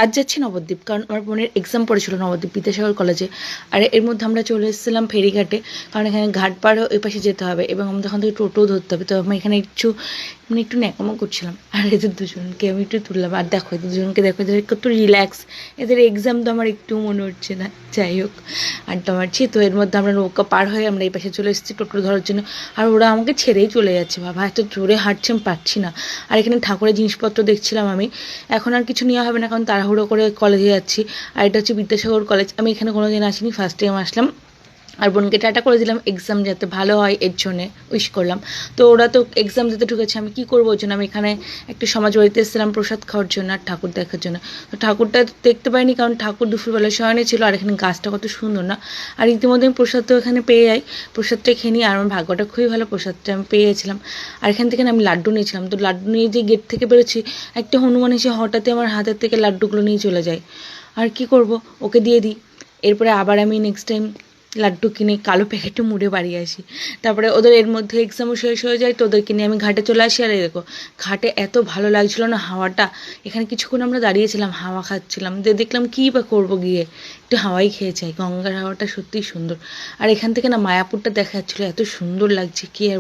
আজ যাচ্ছি নবদ্বীপ, কারণ আমার বোনের এক্সাম পড়েছিল নবদ্বীপ বিদ্যাসাগর কলেজে। আর এর মধ্যে আমরা চলে এসেছিলাম ফেরিঘাটে, কারণ এখানে ঘাট পার হয়ে ওই পাশে যেতে হবে এবং আমাদের ওখান থেকে টোটোও ধরতে হবে। তো আমি এখানে একটু ন্যাকামো করছিলাম, আর এদের দুজনকে আমি একটু তুললাম। আর দেখো এদের দুজনকে, দেখো এদের কত রিল্যাক্স, এদের এক্সাম তো আমার একটু মনে হচ্ছে না। যাই হোক, আড্ডা মারছি। তো এর মধ্যে আমরা নৌকা পার হয়ে আমরা এই পাশে চলে এসেছি টোটো ধরার জন্য। আর ওরা আমাকে ছেড়েই চলে যাচ্ছে, বাবা এত জোরে হাঁটছে আমি পারছি না। আর এখানে ঠাকুরের জিনিসপত্র দেখছিলাম আমি। এখন আর কিছু নেওয়া হবে না, কারণ তাড়াহুড়ো করে কলেজে যাচ্ছি। আর এটা হচ্ছে বিদ্যাসাগর কলেজ, আমি এখানে কোনো দিন আসিনি, ফার্স্ট টাইম আসলাম। আর বোনকে টাটা করে দিলাম, এক্সাম যাতে ভালো হয় এর জন্যে উইশ করলাম। তো ওরা তো এক্সাম দিতে ঢুকেছে, আমি কী করবো? ওই জন্য আমি এখানে একটু সমাজ বাড়িতে এসেছিলাম প্রসাদ খাওয়ার জন্য আর ঠাকুর দেখার জন্য। তো ঠাকুরটা দেখতে পাইনি, কারণ ঠাকুর দুপুরবেলা শয়নে ছিল। আর এখানে গাছটা কত সুন্দর না। আর ইতিমধ্যে আমি প্রসাদ তো এখানে পেয়ে যাই, প্রসাদটা খেয়ে নিই। আর আমার ভাগ্যটা খুবই ভালো, প্রসাদটা আমি পেয়ে গেছিলাম। আর এখান থেকে আমি লাড্ডু নিয়েছিলাম। তো লাড্ডু নিয়ে যে গেট থেকে বেরোচ্ছি, একটা হনুমান এসে হঠাৎই আমার হাতের থেকে লাড্ডুগুলো নিয়ে চলে যায়। আর কি করব, ওকে দিয়ে দিই। এরপরে আবার আমি নেক্সট টাইম লাড্ডু কিনে কালো প্যাকেটে মুড়ে বাড়ি আসি। তারপরে ওদের এর মধ্যে এক্সামও শেষ হয়ে যায়, তো ওদেরকে নিয়ে আমি ঘাটে চলে আসি। আর এই দেখো, ঘাটে এত ভালো লাগছিল না হাওয়াটা। এখানে কিছুক্ষণ আমরা দাঁড়িয়েছিলাম, হাওয়া খাচ্ছিলাম। দেখলাম কী বা করবো গিয়ে, একটু হাওয়াই খেয়ে যাই। গঙ্গার হাওয়াটা সত্যিই সুন্দর। আর এখান থেকে না মায়াপুরটা দেখা যাচ্ছিলো, এত সুন্দর লাগছে কী আর